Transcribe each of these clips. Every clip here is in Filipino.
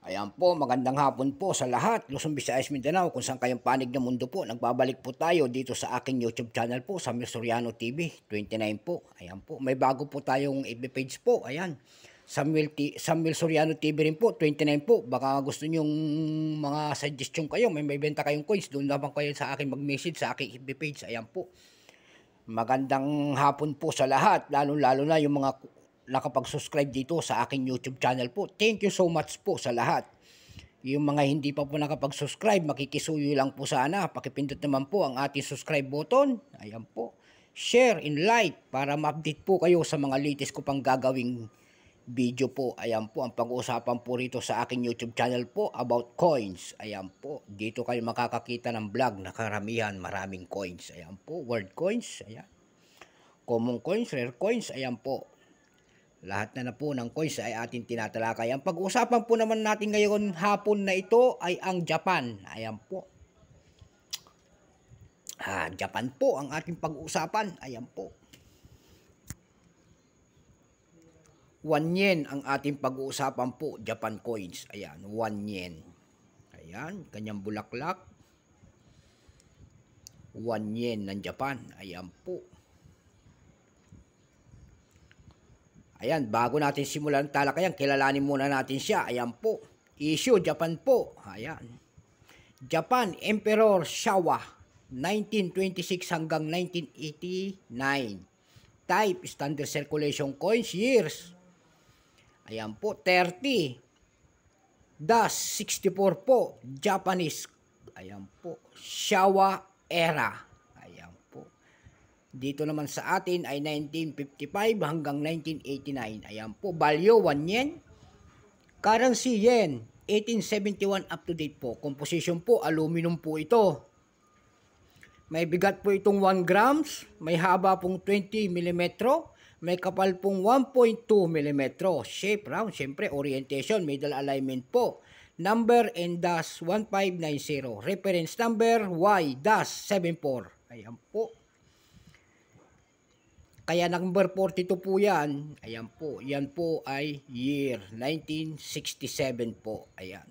Ayan po, magandang hapon po sa lahat. Luzon, Visayas, Mindanao, kung saan kayong panig ng mundo po. Nagbabalik po tayo dito sa aking YouTube channel po, Samuel Soriano TV 29 po. Ayan po, may bago po tayong FB page po. Ayan, Samuel Soriano TV rin po, 29 po. Baka gusto nyong mga suggestion kayo, may benta kayong coins, doon naman kayo sa akin mag-message sa aking FB page. Ayan po. Magandang hapon po sa lahat, lalo-lalo na yung mga nakapag-subscribe dito sa aking YouTube channel po. Thank you so much po sa lahat. Yung mga hindi pa po nakapag-subscribe, makikisuyo lang po sana. Pakipindot naman po ang ating subscribe button. Ayan po. Share and like para ma-update po kayo sa mga latest ko pang gagawing video po. Ayan po, ang pag-uusapan po rito sa aking YouTube channel po about coins. Ayan po, dito kayo makakakita ng vlog na karamihan, maraming coins. Ayan po, world coins. Ayan. Common coins, rare coins. Ayan po. Lahat na po ng coins ay ating tinatalakay. Ang pag-uusapan po naman natin ngayon hapon na ito ay ang Japan. Ayan po. Japan po ang ating pag-uusapan. Ayan po. 1 yen ang ating pag-uusapan po. Japan coins. Ayan, 1 yen. Ayan, kanyang bulaklak. 1 yen ng Japan. Ayan po. Ayan, bago natin simulan talakayan, kilalanin muna natin siya. Ayan po. Issue, Japan po. Ayan. Japan, Emperor Showa, 1926 hanggang 1989. Type, standard circulation coins, years. Ayan po, 30. Das, 64 po. Japanese. Ayan po. Showa era. Dito naman sa atin ay 1955 hanggang 1989. Ayan po, value 1 yen. Currency yen, 1871 up to date po. Composition po, aluminum po ito. May bigat po itong 1 grams, may haba pong 20 mm, may kapal pong 1.2 mm. Shape round, syempre orientation, middle alignment po. Number N-1590. Reference number Y-74. Ayan po. Kaya number 42 po yan. Ayan po. Yan po ay year 1967 po. Ayan.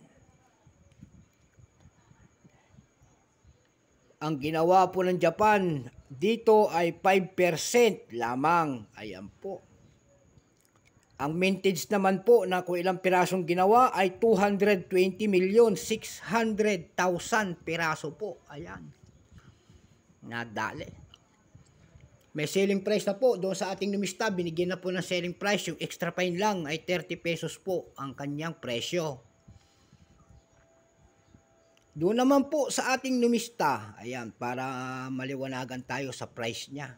Ang ginawa po ng Japan dito ay 5% lamang. Ayan po. Ang mintage naman po na kung ilang pirasong ginawa ay 220,600,000 piraso po. Ayan. Nadali. May selling price na po doon sa ating numista. Binigyan na po ng selling price. Yung extra fine lang ay 30 pesos po ang kanyang presyo. Doon naman po sa ating numista. Ayan, para maliwanagan tayo sa price niya.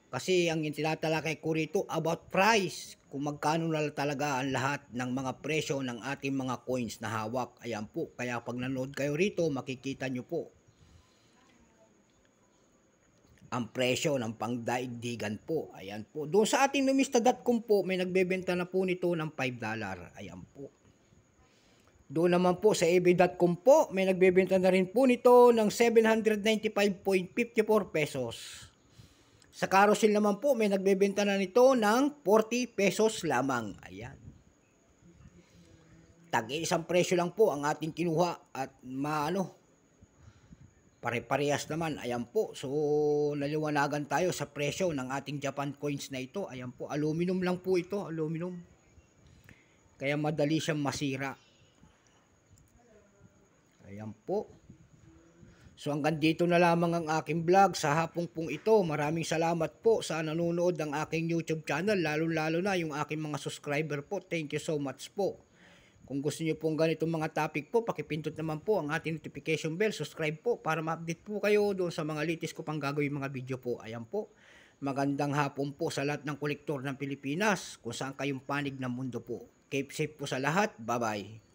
Kasi ang tinatalakay ko rito about price. Kung magkano na talaga ang lahat ng mga presyo ng ating mga coins na hawak. Ayan po. Kaya pag nanood kayo rito, makikita nyo po ang presyo ng pangdaigdigan po. Ayan po. Doon sa ating numista.com po, may nagbebenta na po nito ng $5. Ayan po. Doon naman po sa ebay.com po, may nagbebenta na rin po nito ng 795.54 pesos. Sa Carousel naman po, may nagbebenta na nito ng 40 pesos lamang. Ayan. Tag-iisang presyo lang po ang ating kinuha at pare-parehas naman. Ayan po. So, naliwanagan tayo sa presyo ng ating Japan coins na ito. Ayan po. Aluminum lang po ito. Aluminum. Kaya madali siyang masira. Ayan po. So, hanggang dito na lamang ang aking vlog sa hapong pong ito. Maraming salamat po sa nanonood ng aking YouTube channel. Lalo-lalo na yung aking mga subscriber po. Thank you so much po. Kung gusto niyo pong ganitong mga topic po, pakipindot naman po ang ating notification bell. Subscribe po para ma-update po kayo doon sa mga latest ko pang gagawin mga video po. Ayan po. Magandang hapon po sa lahat ng kolektor ng Pilipinas kung saan kayong panig ng mundo po. Keep safe po sa lahat. Bye-bye.